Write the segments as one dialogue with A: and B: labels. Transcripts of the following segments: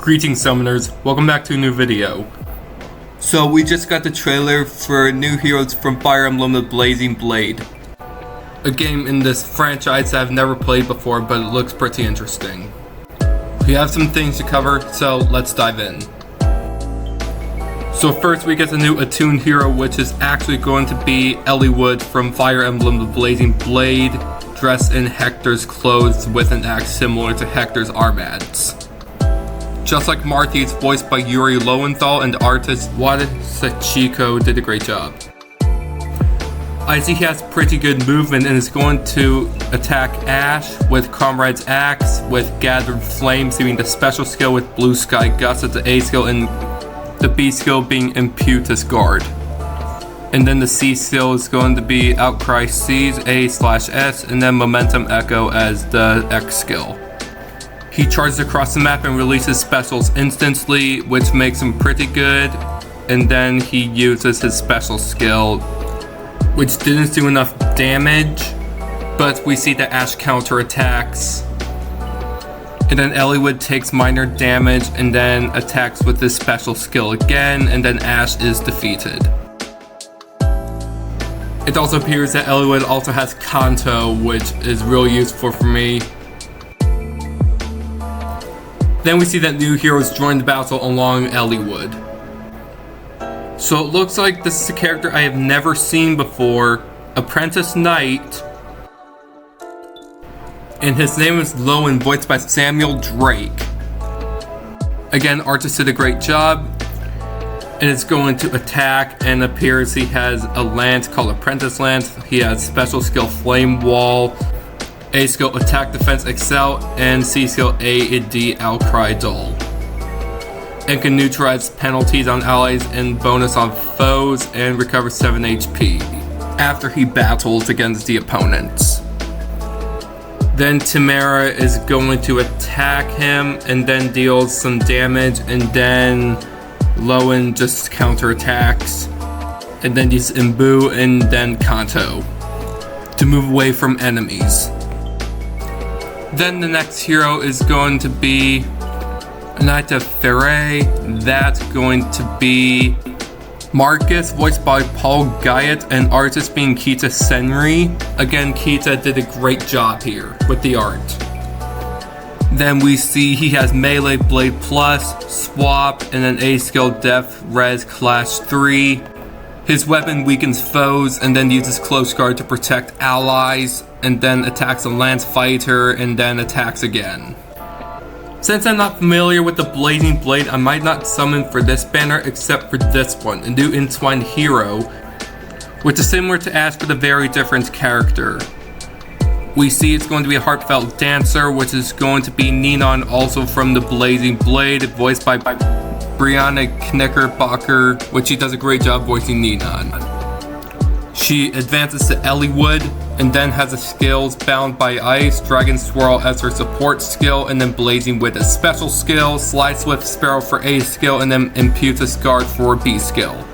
A: Greetings summoners, welcome back to a new video. So we just got the trailer for new heroes from Fire Emblem the Blazing Blade. A game in this franchise that I've never played before, but it looks pretty interesting. We have some things to cover, so let's dive in. So first we get the new Attuned hero, which is actually going to be Eliwood from Fire Emblem the Blazing Blade, dressed in Hector's clothes with an axe similar to Hector's armbands. Just like Marty, it's voiced by Yuri Lowenthal, and artist Wada Sachiko did a great job. I see he has pretty good movement and is going to attack Ash with Comrade's Axe, with Gathered Flames being the special skill, with Blue Sky Gust as the A skill, and the B skill being Impetus Guard. And then the C skill is going to be Outcry Seas A/S, and then Momentum Echo as the X skill. He charges across the map and releases specials instantly, which makes him pretty good. And then he uses his special skill, which didn't do enough damage, but we see the Ash counterattacks. And then Eliwood takes minor damage and then attacks with his special skill again, and then Ash is defeated. It also appears that Eliwood also has Kanto, which is real useful for me. Then we see that new heroes join the battle along Eliwood. So it looks like this is a character I have never seen before, Apprentice Knight, and his name is Lowen, voiced by Samuel Drake. Again, artist did a great job, and it's going to attack, and appears he has a lance called Apprentice Lance. He has special skill Flame Wall, A skill Attack Defense Excel, and C skill A and D Outcry Dull. And can neutralize penalties on allies and bonus on foes, and recover 7 HP after he battles against the opponents. Then Tamara is going to attack him and then deals some damage, and then Lowen just counterattacks, and then uses Imbu and then Kanto to move away from enemies. Then the next hero is going to be Knight of Ferre. That's going to be Marcus, voiced by Paul Guyot, and artist being Kita Senri. Again, Kita did a great job here with the art. Then we see he has Melee Blade Plus, Swap, and an A skill Def Res Clash 3. His weapon weakens foes and then uses Close Guard to protect allies, and then attacks a Lance Fighter and then attacks again. Since I'm not familiar with the Blazing Blade, I might not summon for this banner except for this one, a new Entwined hero, which is similar to Ash but a very different character. We see it's going to be a Heartfelt Dancer, which is going to be Ninan, also from the Blazing Blade, voiced by Brianna Knickerbocker, which she does a great job voicing Ninan. She advances to Eliwood and then has the skills Bound by Ice, Dragon Swirl as her support skill, and then Blazing with a special skill, Slide Swift Sparrow for A skill, and then Impetus Guard for B skill.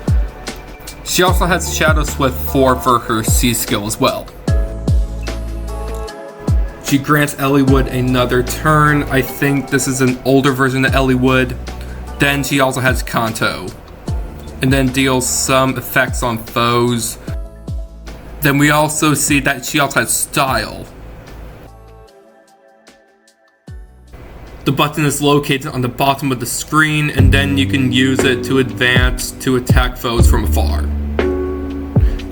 A: She also has Shadow Swift 4 for her C skill as well. She grants Eliwood another turn. I think this is an older version of Eliwood. Then she also has Kanto, and then deals some effects on foes. Then we also see that she also has Style. The button is located on the bottom of the screen, and then you can use it to advance to attack foes from afar.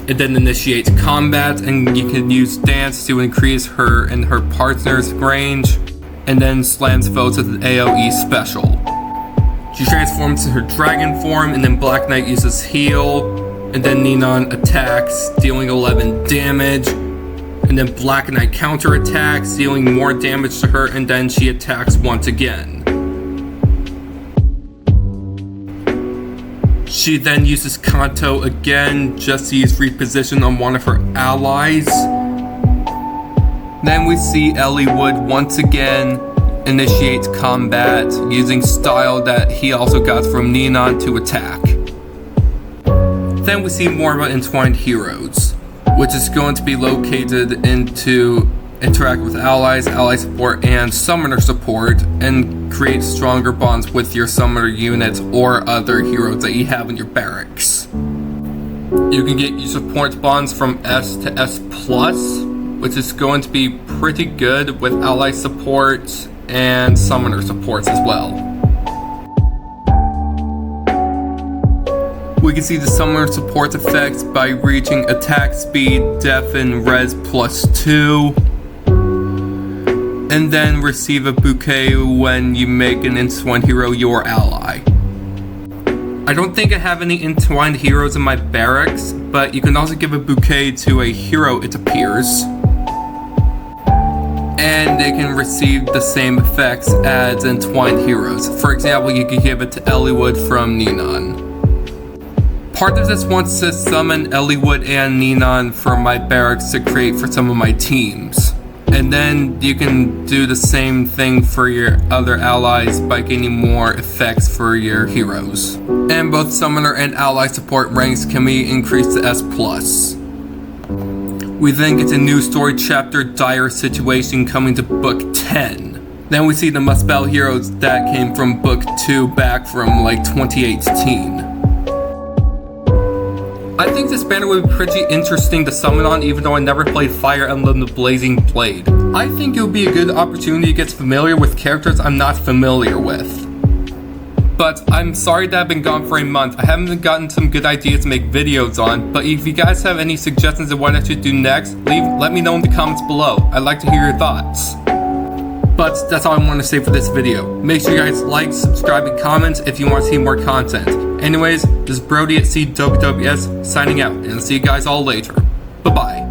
A: It then initiates combat, and you can use Dance to increase her and her partner's range, and then slams foes with an AoE special. She transforms to her dragon form, and then Black Knight uses Heal, and then Ninan attacks, dealing 11 damage, and then Black Knight counterattacks, dealing more damage to her, and then she attacks once again. She then uses Kanto again, just to use reposition on one of her allies. Then we see Eliwood once again initiates combat, using Style that he also got from Ninan to attack. Then we see more about Entwined heroes, which is going to be located into interact with allies, ally support, and summoner support, and create stronger bonds with your summoner units or other heroes that you have in your barracks. You can get your support bonds from S to S+, which is going to be pretty good with ally support and summoner supports as well. We can see the summoner support effects by reaching attack speed, def, and res +2, and then receive a bouquet when you make an Entwined hero your ally. I don't think I have any Entwined heroes in my barracks, but you can also give a bouquet to a hero, it appears, and they can receive the same effects as Entwined heroes. For example, you could give it to Eliwood from Ninan. Part of this wants to summon Eliwood and Ninan from my barracks to create for some of my teams. And then you can do the same thing for your other allies by gaining more effects for your heroes. And both summoner and ally support ranks can be increased to S+. We then get a new story chapter, Dire Situation, coming to book 10. Then we see the must battle heroes that came from book 2 back from like 2018. I think this banner would be pretty interesting to summon on, even though I never played Fire Emblem The Blazing Blade. I think it would be a good opportunity to get familiar with characters I'm not familiar with. But I'm sorry that I've been gone for a month. I haven't gotten some good ideas to make videos on, but if you guys have any suggestions of what I should do next, let me know in the comments below. I'd like to hear your thoughts. But that's all I want to say for this video. Make sure you guys like, subscribe, and comment if you want to see more content. Anyways, this is Brody at CWWS signing out, and I'll see you guys all later. Bye-bye.